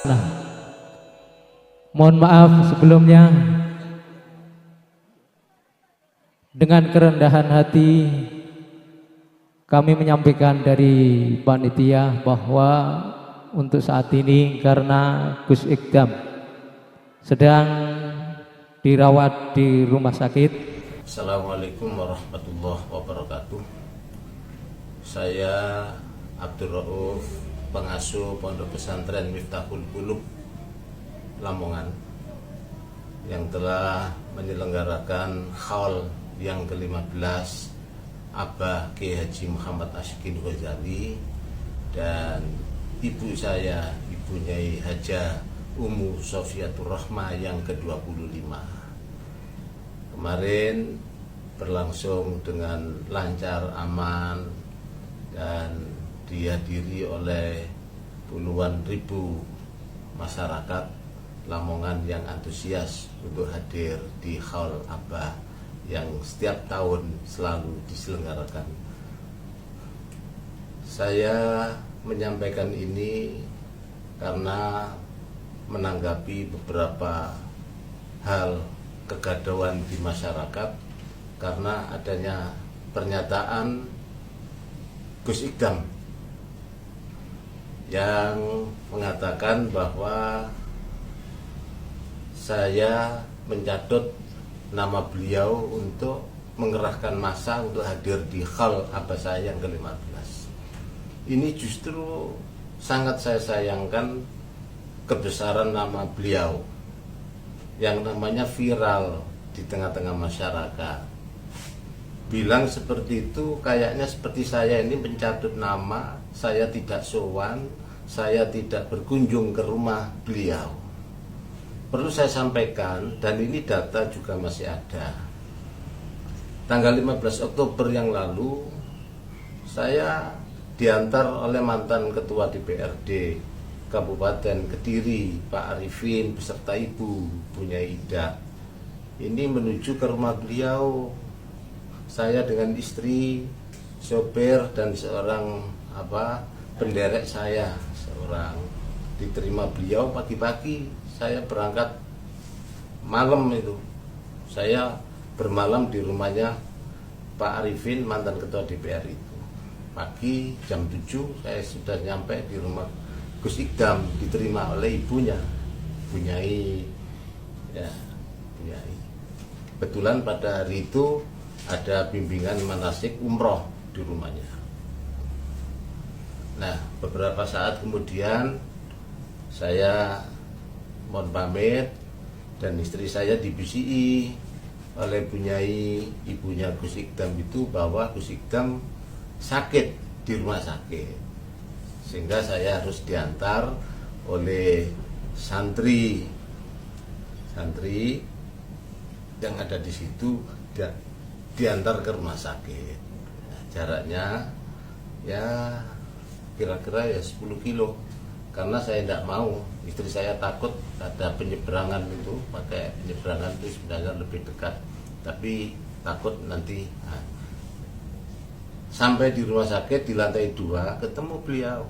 Nah, mohon maaf sebelumnya, dengan kerendahan hati kami menyampaikan dari panitia bahwa untuk saat ini karena Gus Ikdam sedang dirawat di rumah sakit. Assalamualaikum warahmatullahi wabarakatuh. Saya Abdul Rauf, pengasuh Pondok Pesantren Miftahul Qulub Lamongan, yang telah menyelenggarakan haul yang ke-15 Abah Kiai Haji Muhammad Ashikin Ghazali dan ibu saya, Ibu Nyai Hajah Ummu Sofiatur Rahmah yang ke-25. Kemarin berlangsung dengan lancar, aman, dan dihadiri oleh puluhan ribu masyarakat Lamongan yang antusias untuk hadir di haul Abah yang setiap tahun selalu diselenggarakan. Saya menyampaikan ini karena menanggapi beberapa hal kegaduhan di masyarakat karena adanya pernyataan Gus Ikdam yang mengatakan bahwa saya mencatut nama beliau untuk mengerahkan massa untuk hadir di haul Abah saya yang ke-15. Ini justru sangat saya sayangkan kebesaran nama beliau yang namanya viral di tengah-tengah masyarakat. Bilang seperti itu kayaknya seperti saya ini mencatut nama, saya tidak sowan, saya tidak berkunjung ke rumah beliau. Perlu saya sampaikan, dan ini data juga masih ada. Tanggal 15 Oktober yang lalu, saya diantar oleh mantan Ketua DPRD Kabupaten Kediri, Pak Arifin beserta Ibu Nyai Ida. Ini menuju ke rumah beliau. Saya dengan istri, sopir dan seorang penderek saya seorang diterima beliau pagi-pagi. Saya berangkat malam itu. Saya bermalam di rumahnya Pak Arifin, mantan Ketua DPR itu. Pagi jam 7 saya sudah nyampe di rumah Gus Ikdam, diterima oleh ibunya, Bu Nyai. Ya, Bu Nyai. Kebetulan pada hari itu ada bimbingan manasik umroh di rumahnya. Nah, beberapa saat kemudian saya mohon pamit dan istri saya dibisiki oleh Bu Nyai, ibunya Gus Ikdam itu bahwa Gus Ikdam sakit di rumah sakit. Sehingga saya harus diantar oleh santri yang ada di situ, diantar ke rumah sakit. Nah, jaraknya ya kira-kira ya 10 kilo. Karena saya tidak mau, istri saya takut ada penyeberangan itu, pakai penyeberangan itu sebenarnya lebih dekat, tapi takut nanti. Nah, sampai di rumah sakit di lantai 2 ketemu beliau.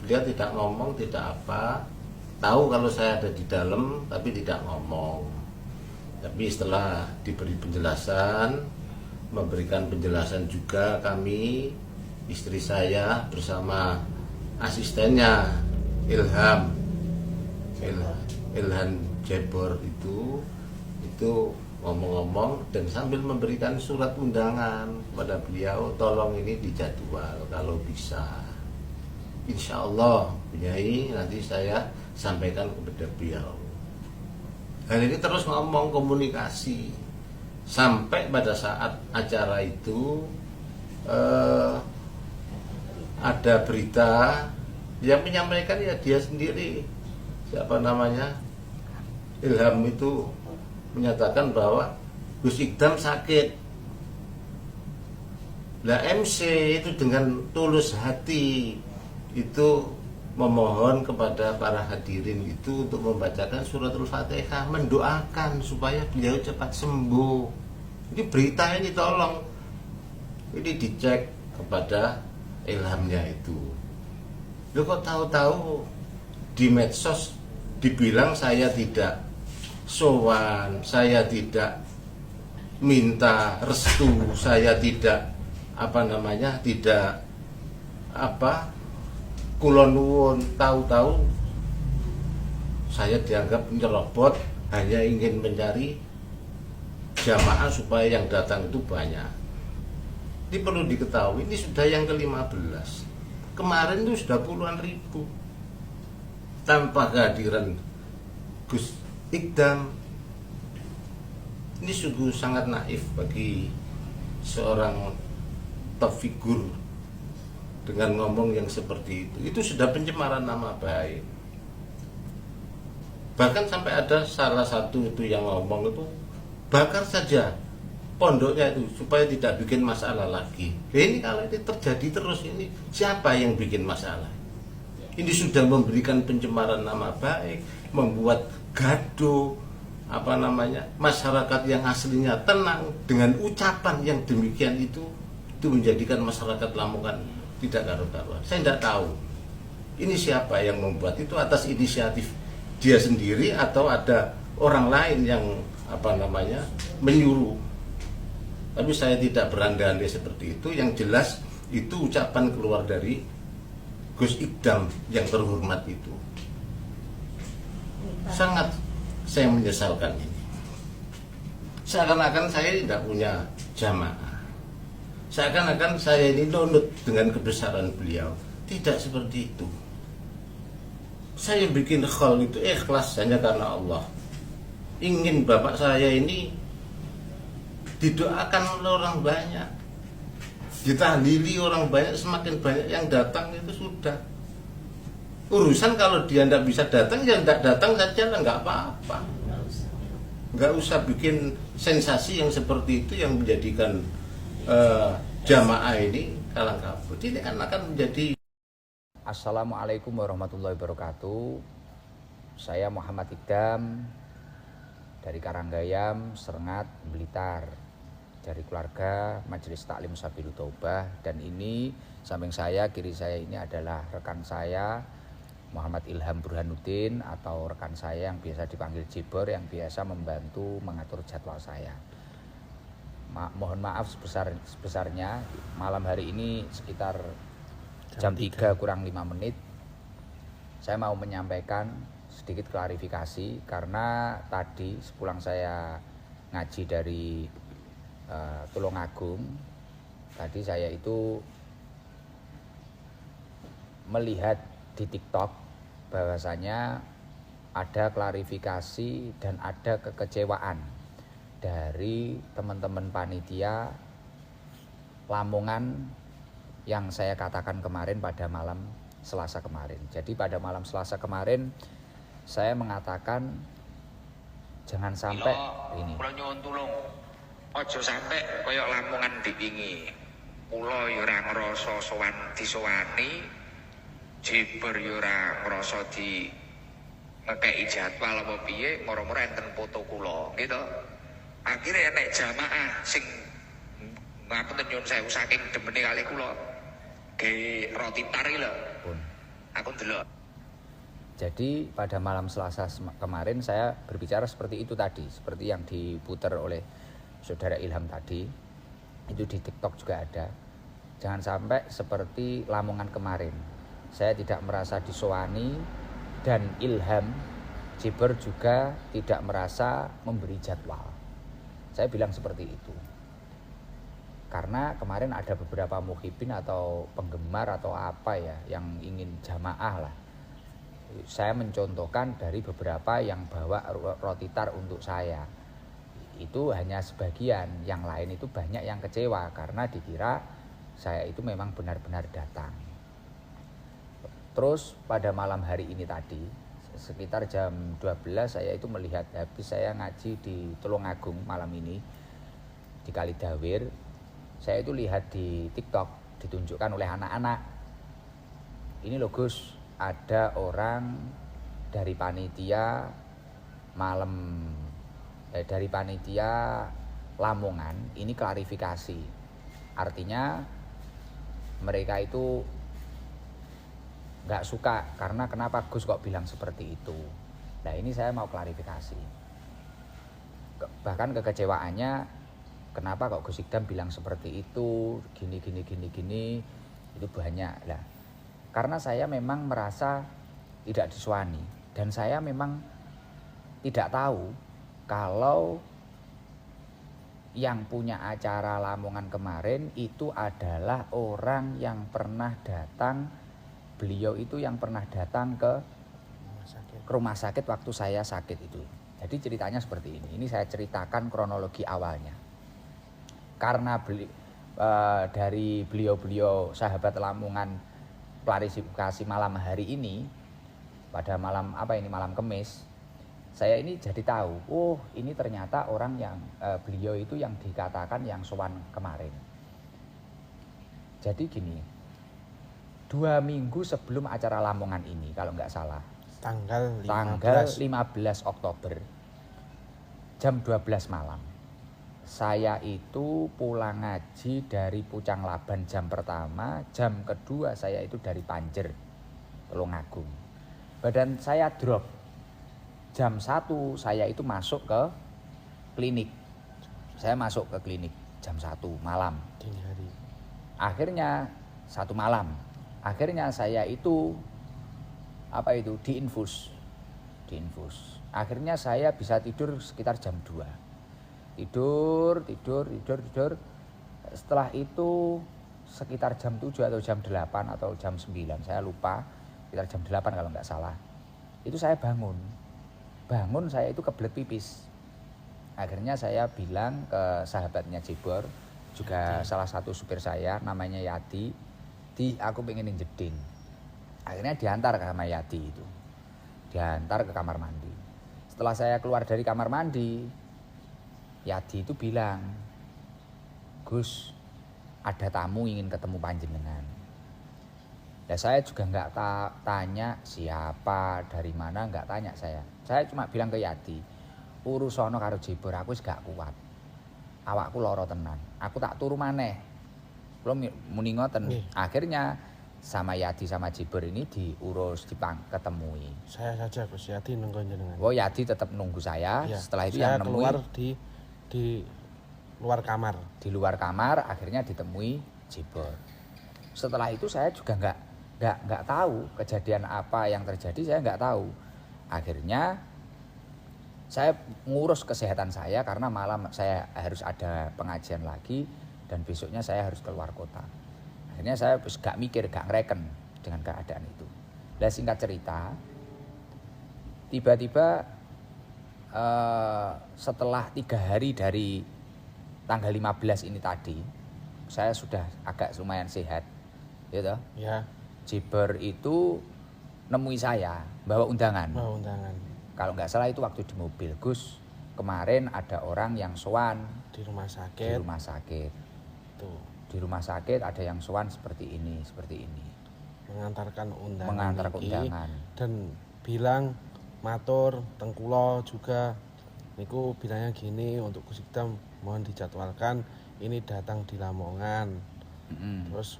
Beliau tidak ngomong, tidak apa. Tahu kalau saya ada di dalam, tapi tidak ngomong. Tapi setelah diberi penjelasan, memberikan penjelasan juga kami, istri saya bersama asistennya Ilham Jebor itu ngomong-ngomong dan sambil memberikan surat undangan kepada beliau, tolong ini dijadwal kalau bisa. Insya Allah, Bu Nyai, nanti saya sampaikan kepada beliau. Dan ini terus ngomong komunikasi sampai pada saat acara itu ada berita yang menyampaikan ya dia sendiri, siapa namanya, Ilham itu menyatakan bahwa Gus Ikdam sakit. Lah MC itu dengan tulus hati itu memohon kepada para hadirin itu untuk membacakan suratul Fatihah, mendoakan supaya beliau cepat sembuh. Ini berita ini tolong ini dicek kepada Ilhamnya itu. Loh kok tahu-tahu di medsos dibilang saya tidak sowan, saya tidak minta restu, saya tidak tidak kulon nuwun, tahu-tahu saya dianggap nyerobot, hanya ingin mencari jamaah supaya yang datang itu banyak. Ini perlu diketahui, ini sudah yang ke-15. Kemarin itu sudah puluhan ribu. Tanpa kehadiran Gus Ikdam, ini sungguh sangat naif bagi seorang top figur dengan ngomong yang seperti itu. Itu sudah pencemaran nama baik. Bahkan sampai ada salah satu itu yang ngomong itu, bakar saja pondoknya itu supaya tidak bikin masalah lagi. Ini kalau ini terjadi terus, ini siapa yang bikin masalah? Ini sudah memberikan pencemaran nama baik, membuat gaduh, masyarakat yang aslinya tenang dengan ucapan yang demikian itu menjadikan masyarakat Lamongan tidak karu-karuan. Saya tidak tahu ini siapa yang membuat itu, atas inisiatif dia sendiri atau ada orang lain yang menyuruh. Tapi saya tidak berandai-andai seperti itu. Yang jelas itu ucapan keluar dari Gus Ikdam yang terhormat itu. Sangat saya menyesalkan ini. Seakan-akan saya tidak punya jamaah. Seakan-akan saya ini nunut dengan kebesaran beliau. Tidak seperti itu. Saya bikin khol itu ikhlas hanya karena Allah. Ingin bapak saya ini didoakan oleh orang banyak, ditahlili orang banyak, semakin banyak yang datang itu sudah. Urusan kalau dia tidak bisa datang, ya tidak datang saja lah, nggak apa-apa. Nggak usah bikin sensasi yang seperti itu yang menjadikan jamaah ini kalang kabut. Ini akan menjadi. Assalamualaikum warahmatullahi wabarakatuh. Saya Muhammad Ikdam dari Karanggayam, Serengat, Blitar, dari keluarga Majelis Taklim Sabilul Taubah. Dan ini samping saya, kiri saya ini adalah rekan saya Muhammad Ilham Burhanuddin, atau rekan saya yang biasa dipanggil Jibor, yang biasa membantu mengatur jadwal saya. Mohon maaf sebesarnya, malam hari ini sekitar jam 3 kurang 5 menit saya mau menyampaikan sedikit klarifikasi, karena tadi sepulang saya ngaji dari Tulungagung, tadi saya itu melihat di TikTok bahwasanya ada klarifikasi dan ada kekecewaan dari teman-teman panitia Lamongan yang saya katakan kemarin pada malam Selasa kemarin. Jadi pada malam Selasa kemarin saya mengatakan jangan sampai ini. Kula nyuwun tulung. Aja sampai kaya Lamongan diwingi. Kula ya ora ngrasa sowan disowani, Jibber ya ora ngrasa di ngekeki jadwal apa piye, moro-moro enten foto kula, gitu. Akhirnya nek jamaah sing ngapunten nyuwun sewu saking demene kalih kula ge roti tari lho. Aku ndelok. Jadi pada malam Selasa kemarin saya berbicara seperti itu tadi, seperti yang diputar oleh Saudara Ilham tadi. Itu di TikTok juga ada. Jangan sampai seperti Lamongan kemarin. Saya tidak merasa disowani, dan Ilham Jibber juga tidak merasa memberi jadwal. Saya bilang seperti itu. Karena kemarin ada beberapa muhibin atau penggemar atau apa ya yang ingin jamaah lah. Saya mencontohkan dari beberapa yang bawa roti tar untuk saya. Itu hanya sebagian, yang lain itu banyak yang kecewa karena dikira saya itu memang benar-benar datang. Terus pada malam hari ini tadi, sekitar jam 12 saya itu melihat, habis saya ngaji di Tulungagung malam ini di Kalidawir. Saya itu lihat di TikTok ditunjukkan oleh anak-anak. Ini loh Gus, ada orang dari panitia dari panitia Lamongan ini klarifikasi. Artinya mereka itu nggak suka karena kenapa Gus kok bilang seperti itu. Nah ini saya mau klarifikasi. Bahkan kekecewaannya, kenapa kok Gus Ikdam bilang seperti itu, gini, itu banyak lah. Karena saya memang merasa tidak disuani, dan saya memang tidak tahu kalau yang punya acara Lamongan kemarin itu adalah orang yang pernah datang, beliau itu yang pernah datang ke rumah sakit waktu saya sakit itu. Jadi ceritanya seperti ini saya ceritakan kronologi awalnya. Karena dari beliau-beliau sahabat Lamongan klarifikasi malam hari ini, pada malam malam Kamis, saya ini jadi tahu, oh ini ternyata orang yang beliau itu yang dikatakan yang sowan kemarin. Jadi gini, 2 minggu sebelum acara Lamongan ini kalau nggak salah, tanggal 15 Oktober jam 12 malam, saya itu pulang ngaji dari Pucang Laban jam pertama, jam kedua saya itu dari Panjer, Tulungagung. Badan saya drop. Jam 1 saya itu masuk ke klinik. Saya masuk ke klinik jam 1 malam. Dini hari. Akhirnya 1 malam. Akhirnya saya itu diinfus. Akhirnya saya bisa tidur sekitar jam 2. Tidur. Setelah itu sekitar jam 7 atau jam 8 atau jam 9, saya lupa. Sekitar jam 8 kalau nggak salah. Itu saya bangun saya itu kebelet pipis. Akhirnya saya bilang ke sahabatnya Jibor, juga salah satu supir saya namanya Yati, aku pengen jeding. Akhirnya diantar ke sama Yati itu, diantar ke kamar mandi. Setelah saya keluar dari kamar mandi, Yati itu bilang, Gus, ada tamu ingin ketemu panjenengan. Nah, saya juga nggak tanya siapa, dari mana, nggak tanya saya. Saya cuma bilang ke Yati, urusono karo Jibor aku wis gak kuat. Awakku loro tenan. Aku tak turu maneh. Kula muni ngoten. Akhirnya sama Yati sama Jibor ini diurus, ketemui. Saya saja Gus, Yati nunggu jenengan. Oh, Yati tetap nunggu saya. Ya, setelah itu yang nemui keluar di luar kamar. Di luar kamar akhirnya ditemui Jibor. Setelah itu saya juga nggak tahu kejadian apa yang terjadi, saya nggak tahu. Akhirnya saya ngurus kesehatan saya karena malam saya harus ada pengajian lagi dan besoknya saya harus keluar kota. Akhirnya saya gak mikir, gak ngereken dengan keadaan itu. Nah, singkat cerita, tiba-tiba setelah 3 hari dari tanggal 15 ini tadi, saya sudah agak lumayan sehat, gitu. Ya. Jibor itu nemui saya bawa undangan. Kalau nggak salah itu waktu di mobil, Gus, kemarin ada orang yang sowan di rumah sakit. Tuh. Di rumah sakit ada yang sowan seperti ini. Mengantarkan undangan. Dan bilang matur tengkulo juga. Niku bilangnya gini, untuk Gus Ikdam mohon dijadwalkan ini datang di Lamongan. Terus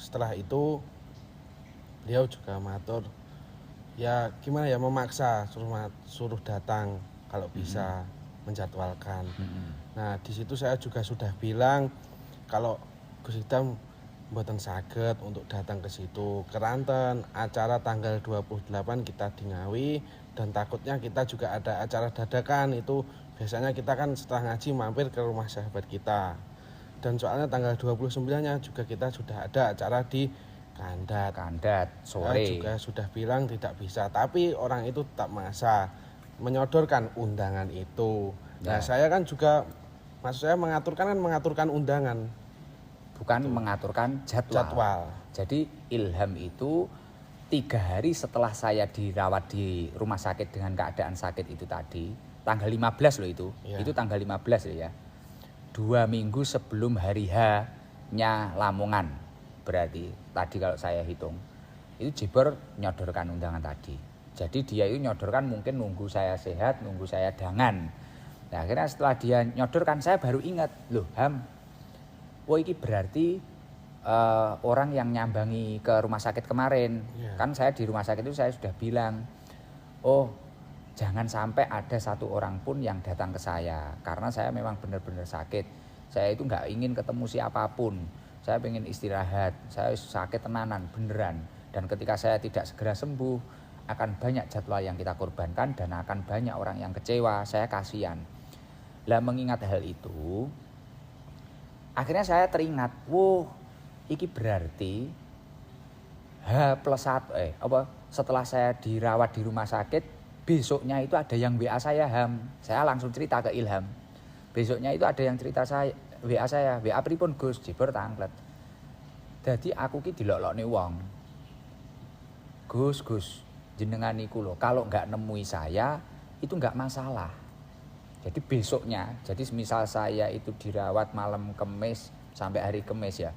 setelah itu beliau juga matur, ya gimana ya, memaksa suruh datang kalau bisa menjadwalkan. Nah di situ saya juga sudah bilang kalau Gus Ikdam mboten saged untuk datang ke situ, keranten acara tanggal 28 kita di Ngawi, dan takutnya kita juga ada acara dadakan. Itu biasanya kita kan setelah ngaji mampir ke rumah sahabat kita, dan soalnya tanggal 29-nya juga kita sudah ada acara di Kandat sore. Saya juga sudah bilang tidak bisa, tapi orang itu tetap maksa menyodorkan undangan itu. Nah, saya kan juga, maksud saya mengaturkan undangan, bukan mengaturkan jadwal. Jadi Ilham itu 3 hari setelah saya dirawat di rumah sakit dengan keadaan sakit itu tadi, tanggal 15 loh itu. Ya. Itu tanggal 15 loh ya. 2 minggu sebelum hari H-nya Lamongan. Berarti tadi kalau saya hitung itu Jibor nyodorkan undangan tadi. Jadi dia itu nyodorkan mungkin nunggu saya sehat, nunggu saya dangan. Nah, akhirnya setelah dia nyodorkan saya baru ingat, loh Ham, ini berarti orang yang nyambangi ke rumah sakit kemarin. Kan saya di rumah sakit itu saya sudah bilang, oh jangan sampai ada satu orang pun yang datang ke saya, karena saya memang benar-benar sakit. Saya itu nggak ingin ketemu siapapun, saya pengen istirahat, saya sakit tenanan beneran. Dan ketika saya tidak segera sembuh, akan banyak jadwal yang kita korbankan dan akan banyak orang yang kecewa, saya kasihan. Lah mengingat hal itu, akhirnya saya teringat, iki berarti setelah saya dirawat di rumah sakit, besoknya itu ada yang WA saya, Ham. Saya langsung cerita ke Ilham. Besoknya itu ada yang cerita saya, WA saya, WA pripun Gus, Jiber tanglet. Jadi aku ki dilolokne wong. Gus, jenengan niku lho, kalau nggak nemui saya itu nggak masalah. Jadi besoknya, jadi misal saya itu dirawat malam Kemis sampai hari Kemis ya.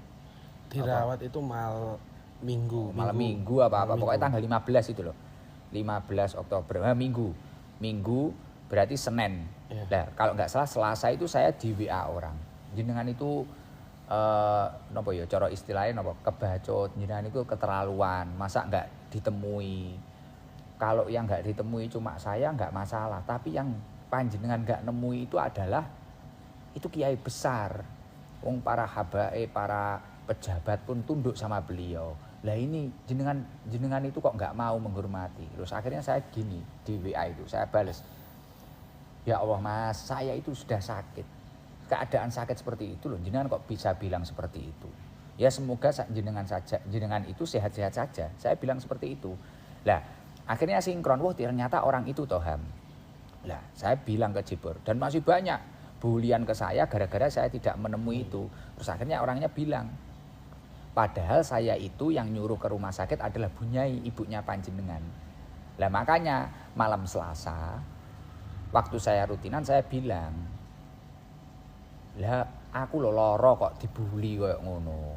Dirawat itu malam Minggu pokoknya tanggal 15 itu loh. 15 Oktober, Minggu berarti Senin. Ya. Nah, kalau nggak salah Selasa itu saya di WA orang. Jenengan itu nopo ya cara istilahnya nopo kebacut, jenengan itu keterlaluan, masa nggak ditemui. Kalau yang nggak ditemui cuma saya nggak masalah, tapi yang panjenengan nggak nemui itu adalah itu kiai besar. Wong para habae, para pejabat pun tunduk sama beliau. Lah ini jenengan itu kok nggak mau menghormati. Terus akhirnya saya gini di WA itu saya balas, ya Allah Mas, saya itu sudah sakit, keadaan sakit seperti itu loh, jenengan kok bisa bilang seperti itu. Ya semoga jenengan itu sehat-sehat saja, saya bilang seperti itu. Lah akhirnya sinkron, ternyata orang itu toham. Lah saya bilang ke Jiber, dan masih banyak bulian ke saya gara-gara saya tidak menemui itu. Terus akhirnya orangnya bilang, padahal saya itu yang nyuruh ke rumah sakit adalah Bunyai, ibunya panjenengan. Lah makanya malam Selasa, waktu saya rutinan saya bilang, lah aku lo loro kok dibully kayak ngono.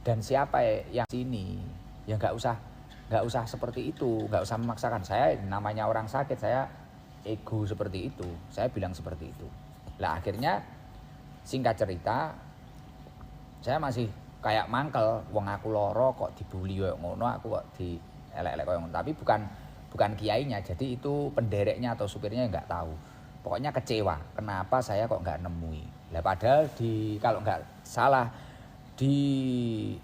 Dan siapa yang sini? Ya nggak usah seperti itu, nggak usah memaksakan. Saya namanya orang sakit, saya ego seperti itu. Saya bilang seperti itu. Lah akhirnya singkat cerita, saya masih kayak mangkel, wong aku loro kok dibully kayak ngono, aku kok dielek-elek kayak ngono. Tapi bukan kiainya, jadi itu pendereknya atau supirnya nggak tahu. Pokoknya kecewa, kenapa saya kok nggak nemui. Lah padahal kalau nggak salah di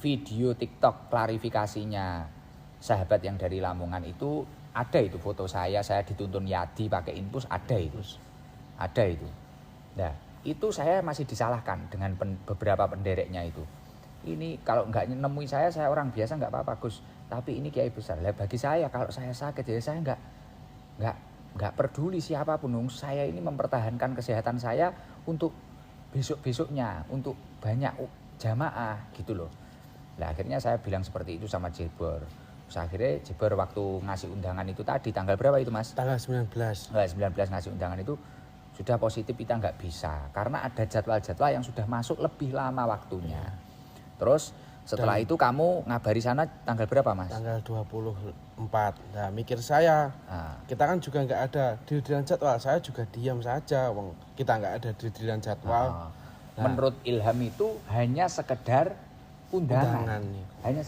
video TikTok klarifikasinya sahabat yang dari Lamongan itu ada itu foto saya dituntun Yadi pakai infus, ada itu. Nah itu saya masih disalahkan dengan beberapa pendereknya itu. Ini kalau nggak nemui saya orang biasa nggak apa-apa Gus, tapi ini kiai besar. Lah bagi saya kalau saya sakit ya saya nggak peduli siapapun. Saya ini mempertahankan kesehatan saya untuk besok-besoknya, untuk banyak jamaah gitu loh. Lah akhirnya saya bilang seperti itu sama Jiber. Terus akhirnya Jiber waktu ngasih undangan itu tadi tanggal berapa itu Mas? Tanggal 19. 19 ngasih undangan itu sudah positif, kita nggak bisa karena ada jadwal-jadwal yang sudah masuk lebih lama waktunya. Terus setelah itu kamu ngabari sana tanggal berapa Mas? Tanggal 24. Nah mikir saya, kita kan juga nggak ada dirilan jadwal, saya juga diam saja, wong kita nggak ada dirilan jadwal. Menurut Ilham itu hanya sekedar undangan. Hanya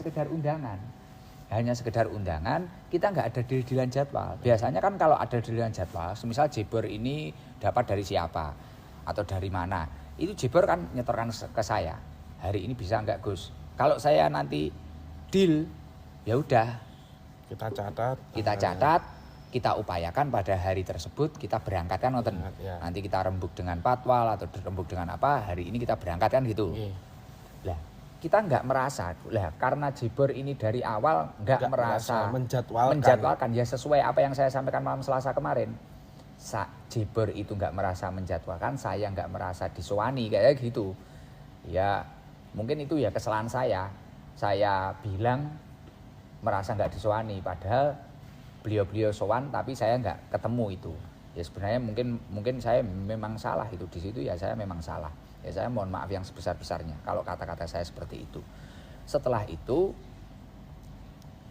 sekedar undangan, kita nggak ada dirilan jadwal. Biasanya kan kalau ada dirilan jadwal, semisal Jiber ini dapat dari siapa atau dari mana, itu Jiber kan nyetorkan ke saya. Hari ini bisa nggak Gus? Kalau saya nanti deal, ya udah. Kita catat, kita upayakan pada hari tersebut kita berangkatkan nonton. Ya. Nanti kita rembuk dengan patwal atau rembuk dengan apa, hari ini kita berangkatkan gitu. Lah, kita nggak merasa, karena Jiber ini dari awal nggak merasa menjadwalkan ya sesuai apa yang saya sampaikan malam Selasa kemarin. Jiber itu nggak merasa menjadwalkan, saya nggak merasa disowani kayak gitu. Ya mungkin itu ya kesalahan saya bilang merasa nggak disowani, padahal beliau sowan tapi saya nggak ketemu itu. Ya sebenarnya mungkin saya memang salah itu di situ, ya saya memang salah. Ya saya mohon maaf yang sebesar-besarnya kalau kata-kata saya seperti itu. Setelah itu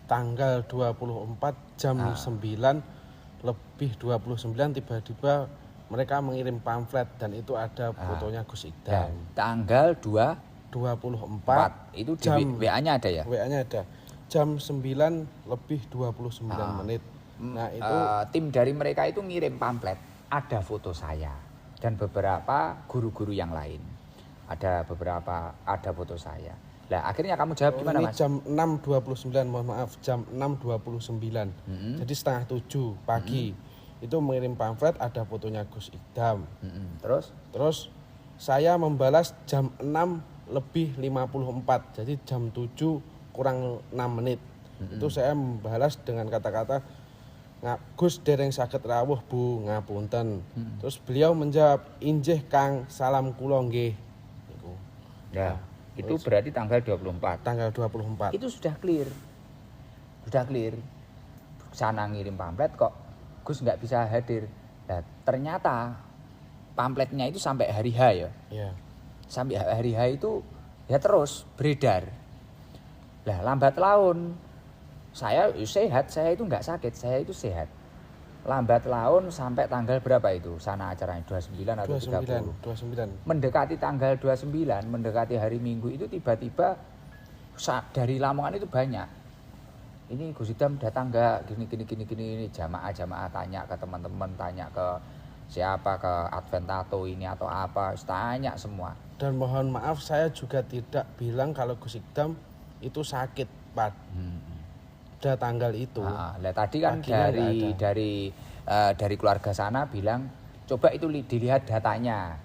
tanggal 24 jam 9 lebih 29 tiba-tiba mereka mengirim pamflet dan itu ada fotonya Gus Ikdam. Tanggal 24 itu di WA-nya ada ya? WA-nya ada. Jam 9 lebih 29 menit. Nah, itu tim dari mereka itu ngirim pamflet, ada foto saya dan beberapa guru-guru yang lain. Ada foto saya. Lah akhirnya kamu jawab gimana, ini Mas? jam 6.29, mohon maaf, jam 6.29. Jadi setengah 7 pagi. Itu mengirim pamflet, ada fotonya Gus Ikdam. Terus saya membalas jam 6:54. Jadi jam 7 kurang 6 menit. Itu saya membalas dengan kata-kata, Gus dereng saged rawuh Bu, ngapunten. Terus beliau menjawab, injih Kang, salam kula nggih. Ya, itu berarti tanggal 24. Tanggal 24. Itu sudah clear. Sana ngirim pamflet kok Gus nggak bisa hadir. Nah, ternyata pamfletnya itu sampai hari H ya. Iya. Sampai hari H itu ya terus beredar. Lah lambat laun saya sehat, saya itu nggak sakit, saya itu sehat. Lambat laun sampai tanggal berapa itu? Sana acaranya 29 atau 30? 29. Mendekati tanggal 29, mendekati hari Minggu itu tiba-tiba dari Lamongan itu banyak. Ini Gus Ikdam datang nggak? Gini, jamaah tanya ke teman-teman, tanya ke siapa, ke Adventato ini atau apa, tanya semua. Dan mohon maaf, saya juga tidak bilang kalau Gus Ikdam itu sakit pada tanggal itu. Nah, tadi kan dari keluarga sana bilang coba itu dilihat datanya.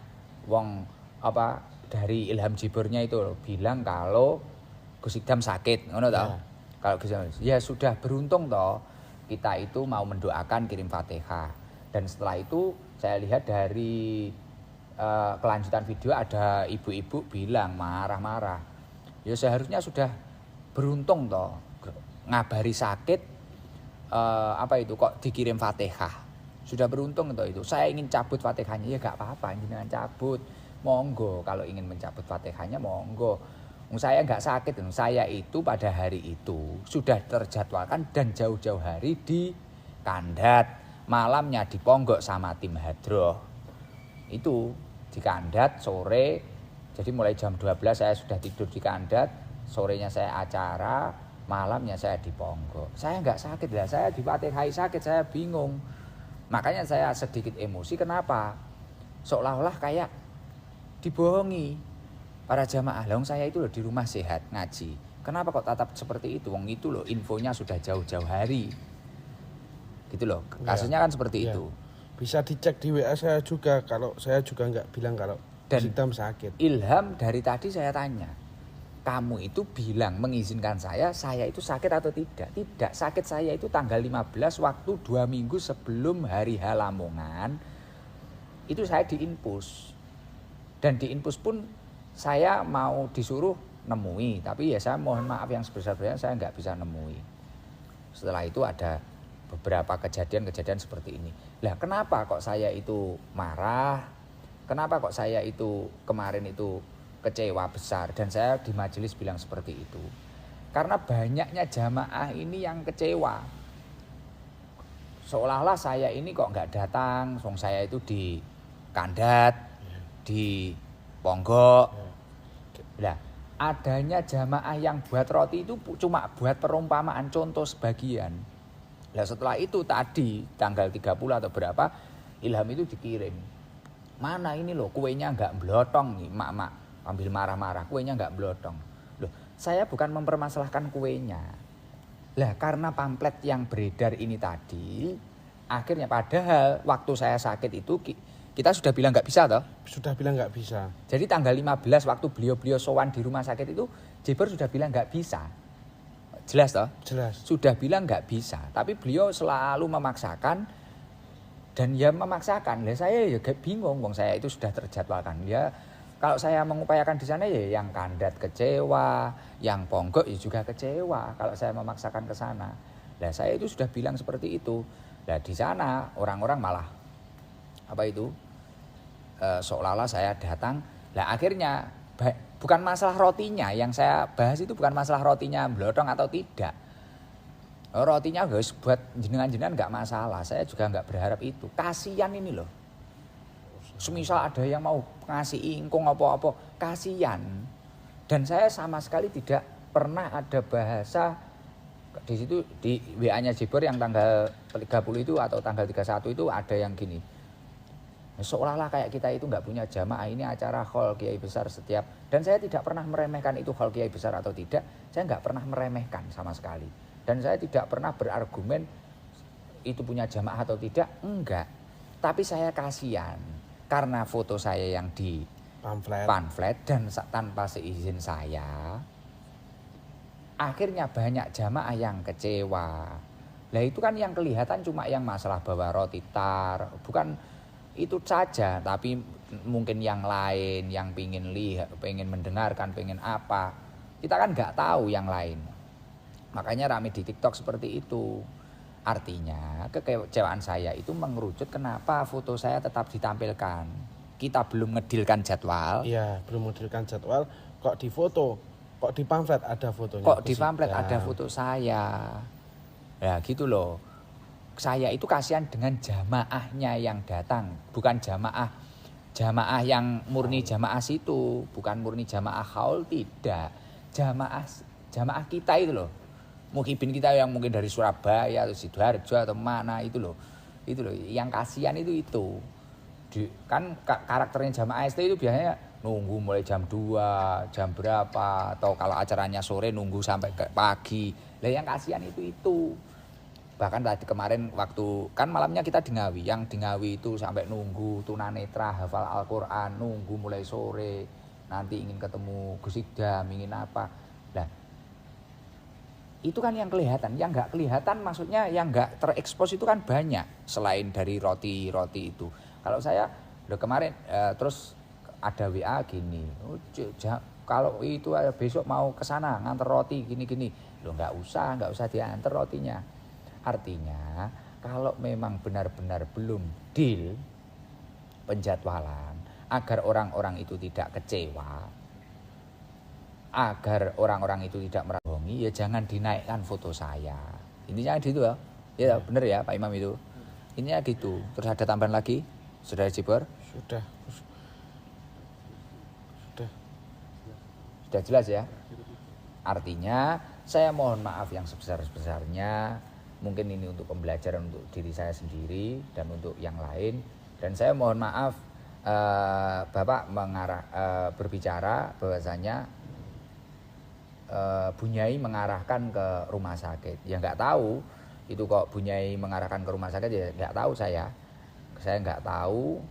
Dari Ilham Jiburnya itu bilang kalau Gus Ikdam sakit, ngono toh. Kalau Gus Ikdam ya sudah beruntung toh kita itu mau mendoakan kirim Fatihah. Dan setelah itu saya lihat dari kelanjutan video ada ibu-ibu bilang marah-marah. Ya seharusnya sudah beruntung toh ngabari sakit kok dikirim Fatihah. Sudah beruntung toh itu. Saya ingin cabut Fatihahnya ya gak apa-apa, jangan cabut. Monggo kalau ingin mencabut Fatihahnya monggo. Saya nggak sakit, saya itu pada hari itu sudah terjadwalkan dan jauh-jauh hari di Kandat, malamnya di Ponggok sama tim Hadroh. Itu di Kandat sore, jadi mulai jam 12 saya sudah tidur di Kandat, sorenya saya acara, malamnya saya di Ponggok. Saya nggak sakit lah, saya di Fatihai sakit, saya bingung. Makanya saya sedikit emosi, kenapa? Seolah-olah kayak dibohongi para jamaah. Lah saya itu loh di rumah sehat ngaji. Kenapa kok tetap seperti itu? Wong itu loh infonya sudah jauh-jauh hari. Gitu loh. Kasusnya kan seperti itu. Bisa dicek di WA saya juga, kalau saya juga nggak bilang kalau Gus Ikdam sakit. Ilham dari tadi saya tanya, kamu itu bilang mengizinkan saya itu sakit atau tidak? Tidak, sakit saya itu tanggal 15 waktu 2 minggu sebelum hari H Lamongan. Itu saya diinfus. Dan diinfus pun saya mau disuruh nemui, tapi ya saya mohon maaf yang sebesar-besarnya saya nggak bisa nemui. Setelah itu ada beberapa kejadian-kejadian seperti ini. Lah kenapa kok saya itu marah? Kenapa kok saya itu kemarin itu kecewa besar? Dan saya di majelis bilang seperti itu. Karena banyaknya jamaah ini yang kecewa. Seolah-olah saya ini kok nggak datang, saya itu di Kandat, di Ponggok. Lah adanya jamaah yang buat roti itu cuma buat perumpamaan, contoh sebagian. Lah setelah itu tadi tanggal 30 atau berapa Ilham itu dikirim. Mana ini loh kuenya nggak blotong nih, mak ambil marah-marah, kuenya nggak blotong. Loh, saya bukan mempermasalahkan kuenya. Lah karena pamflet yang beredar ini tadi, akhirnya padahal waktu saya sakit itu kita sudah bilang nggak bisa toh? Sudah bilang nggak bisa. Jadi tanggal 15 waktu beliau sowan di rumah sakit itu Jiber sudah bilang nggak bisa. Jelas toh? Jelas. Sudah bilang nggak bisa, tapi beliau selalu memaksakan dan ya memaksakan. Lah saya ya bingung, wong saya itu sudah terjadwalkan. Ya kalau saya mengupayakan di sana ya yang Kandat kecewa, yang Ponggok ya juga kecewa kalau saya memaksakan ke sana. Lah saya itu sudah bilang seperti itu. Lah di sana orang-orang malah seolah-olah saya datang. Lah akhirnya bukan masalah rotinya yang saya bahas, itu bukan masalah rotinya blotong atau tidak. Rotinya guys buat jenengan-jenengan nggak masalah, saya juga nggak berharap itu. Kasian ini loh. Semisal ada yang mau ngasih ingkung apa-apa, kasian. Dan saya sama sekali tidak pernah ada bahasa Di situ di WA-nya Jibor yang tanggal 30 itu atau tanggal 31 itu ada yang gini. Seolah-olah kayak kita itu nggak punya jamaah, ini acara haul kiai besar setiap, dan saya tidak pernah meremehkan itu haul kiai besar atau tidak, saya nggak pernah meremehkan sama sekali, dan saya tidak pernah berargumen itu punya jamaah atau tidak, enggak, tapi saya kasihan karena foto saya yang di pamflet dan tanpa seizin saya, akhirnya banyak jamaah yang kecewa. Lah itu kan yang kelihatan cuma yang masalah bawa roti tar, bukan itu saja, tapi mungkin yang lain yang pingin lihat, pengen mendengarkan, pengen apa, kita kan nggak tahu yang lain. Makanya rame di TikTok seperti itu. Artinya kekecewaan saya itu mengerucut kenapa foto saya tetap ditampilkan. Kita belum ngedilkan jadwal. Iya, belum ngedilkan jadwal, kok di foto, kok di pamflet ada fotonya. Kok di pamflet ada foto saya. Ya gitu loh. Saya itu kasihan dengan jamaahnya yang datang, bukan jamaah yang murni jamaah situ, bukan murni jamaah haul, tidak. Jamaah kita itu loh. Muhibin kita yang mungkin dari Surabaya atau Sidoarjo atau mana itu loh. Itu loh, yang kasihan itu. Kan karakternya jamaah ST itu biasanya nunggu mulai jam 2, jam berapa, atau kalau acaranya sore nunggu sampai ke pagi. Lah yang kasihan itu. Bahkan tadi kemarin waktu kan malamnya kita di Ngawi, yang di Ngawi itu sampai nunggu tunanetra hafal Al-Quran, nunggu mulai sore, nanti ingin ketemu Gus Idam, ingin apa. Nah itu kan yang kelihatan, yang nggak kelihatan maksudnya yang nggak terekspos itu kan banyak selain dari roti itu. Kalau saya udah kemarin terus ada WA gini, kalau itu besok mau ke sana nganter roti gini, lo nggak usah diantar rotinya. Artinya kalau memang benar-benar belum deal penjadwalan agar orang-orang itu tidak kecewa, agar orang-orang itu tidak meragukan, ya jangan dinaikkan foto saya. Intinya gitu ya. Ya benar ya Pak Imam itu. Intinya gitu. Terus ada tambahan lagi? Saudara Jibor? Sudah jelas ya. Artinya saya mohon maaf yang sebesar-besarnya. Mungkin ini untuk pembelajaran untuk diri saya sendiri dan untuk yang lain. Dan saya mohon maaf Bapak berbicara bahwasanya Bunyai mengarahkan ke rumah sakit. Ya nggak tahu itu kok Bunyai mengarahkan ke rumah sakit, ya nggak tahu saya nggak tahu.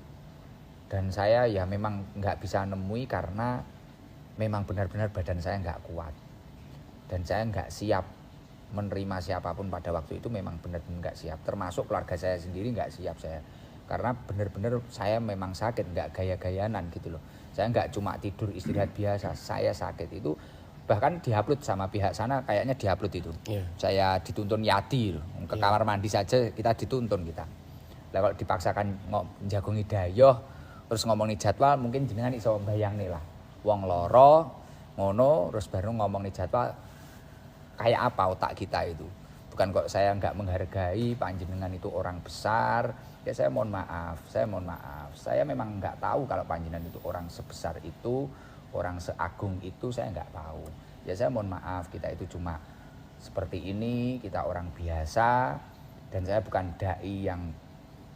Dan saya ya memang nggak bisa nemui karena memang benar-benar badan saya nggak kuat. Dan saya nggak siap menerima siapapun pada waktu itu, memang benar-benar nggak siap. Termasuk keluarga saya sendiri nggak siap saya. Karena benar-benar saya memang sakit, nggak gaya-gayanan gitu loh. Saya nggak cuma tidur istirahat biasa, saya sakit itu. Bahkan diupload sama pihak sana, kayaknya diupload itu. Yeah. Saya dituntun yadi loh. Ke kamar mandi saja kita dituntun kita. Lah kalau dipaksakan jagongi dayoh, terus ngomongin jadwal, mungkin jenengan iso bayang nih lah. Wong loro, ngono, terus baru ngomongin jadwal. Kayak apa otak kita itu. Bukan kok saya nggak menghargai panjenengan itu orang besar. Ya saya mohon maaf. Saya memang nggak tahu kalau panjenengan itu orang sebesar itu, orang seagung itu, saya nggak tahu. Ya saya mohon maaf, kita itu cuma seperti ini, kita orang biasa. Dan saya bukan dai yang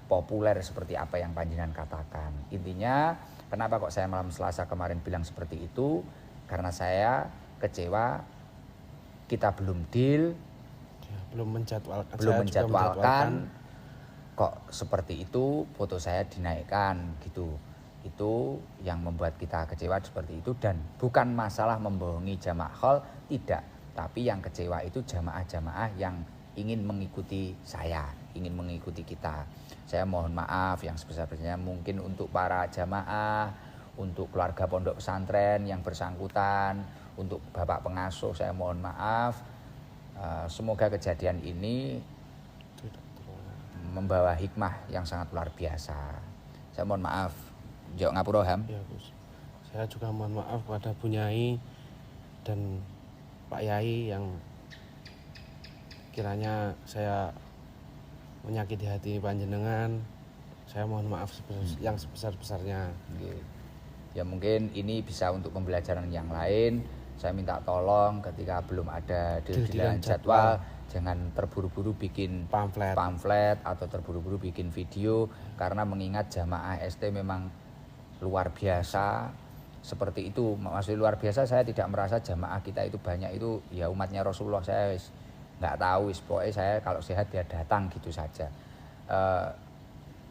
populer seperti apa yang panjenengan katakan. Intinya kenapa kok saya malam Selasa kemarin bilang seperti itu, karena saya kecewa. Kita belum deal, belum menjadwalkan, kok seperti itu foto saya dinaikkan gitu. Itu yang membuat kita kecewa seperti itu. Dan bukan masalah membohongi jamaah haul, tidak, tapi yang kecewa itu jamaah-jamaah yang ingin mengikuti saya, ingin mengikuti kita. Saya mohon maaf yang sebesar-besarnya mungkin untuk para jamaah, untuk keluarga pondok pesantren yang bersangkutan, untuk Bapak pengasuh saya mohon maaf. Semoga kejadian ini membawa hikmah yang sangat luar biasa. Saya mohon maaf. Jok ngapura Ham. Ya, Gus. Saya juga mohon maaf kepada Bunyai dan Pak Yai yang kiranya saya menyakiti hati panjenengan. Saya mohon maaf yang sebesar-besarnya. Ya mungkin ini bisa untuk pembelajaran yang lain. Saya minta tolong ketika belum ada deal-dealan jadwal, jangan terburu-buru bikin pamflet atau terburu-buru bikin video, karena mengingat jamaah ST memang luar biasa. Seperti itu, maksudnya luar biasa, saya tidak merasa jamaah kita itu banyak, itu ya umatnya Rasulullah. Saya nggak tahu, pokoknya saya kalau sehat dia datang gitu saja.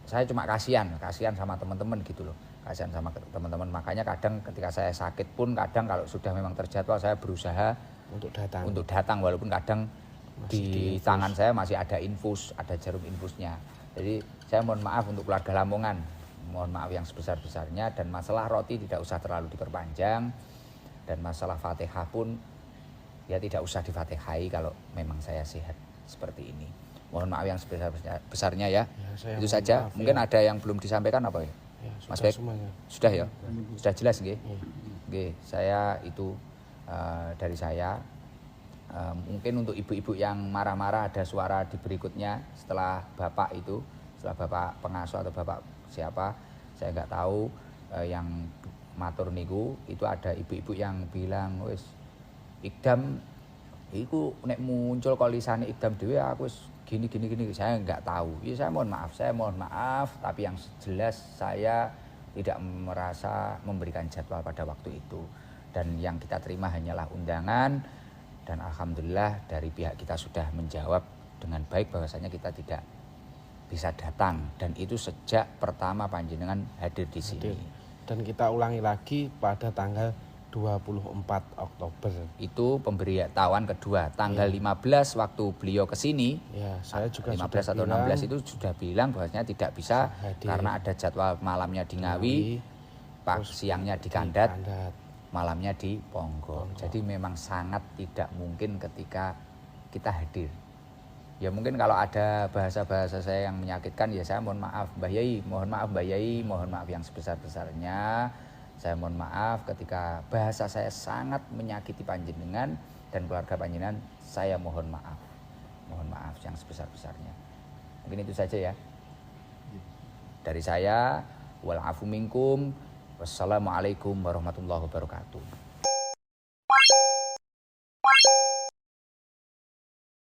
Saya cuma kasihan sama teman-teman gitu loh, kasihan sama teman-teman. Makanya kadang ketika saya sakit pun, kadang kalau sudah memang terjadwal, saya berusaha untuk datang walaupun kadang di tangan saya masih ada infus, ada jarum infusnya. Jadi saya mohon maaf untuk keluarga Lamongan, mohon maaf yang sebesar-besarnya. Dan masalah roti tidak usah terlalu diperpanjang, dan masalah Fatihah pun ya tidak usah difatihai kalau memang saya sehat seperti ini. Mohon maaf yang sebesar-besarnya ya. Itu saja. Maaf, mungkin ada yang belum disampaikan apa ya? Mas Bek? Sudah ya? Sudah jelas nggih? Nggih, saya itu dari saya. Mungkin untuk ibu-ibu yang marah-marah ada suara di berikutnya setelah Bapak itu, setelah Bapak pengasuh atau Bapak siapa, saya nggak tahu, yang matur niku itu ada ibu-ibu yang bilang wis Ikdam iku nek muncul kok lisane Ikdam dhewe aku wis gini, saya nggak tahu. Ya saya mohon maaf, tapi yang jelas saya tidak merasa memberikan jadwal pada waktu itu. Dan yang kita terima hanyalah undangan, dan alhamdulillah dari pihak kita sudah menjawab dengan baik bahwasanya kita tidak bisa datang, dan itu sejak pertama panjenengan hadir di sini. Dan kita ulangi lagi pada tanggal 24 Oktober. Itu pemberitahuan kedua. Tanggal 15 waktu beliau ke sini, ya, saya juga 15 atau 16 itu sudah bilang bahwasanya tidak bisa hadir, karena ada jadwal malamnya di Ngawi, siangnya di Kandat, malamnya di Ponggok. Jadi memang sangat tidak mungkin ketika kita hadir. Ya mungkin kalau ada bahasa-bahasa saya yang menyakitkan, ya saya mohon maaf Mbah Yai, mohon maaf yang sebesar-besarnya. Saya mohon maaf ketika bahasa saya sangat menyakiti panjenengan dan keluarga panjenengan, saya mohon maaf yang sebesar-besarnya. Mungkin itu saja ya dari saya. Wal afu minkum. Wassalamualaikum warahmatullahi wabarakatuh.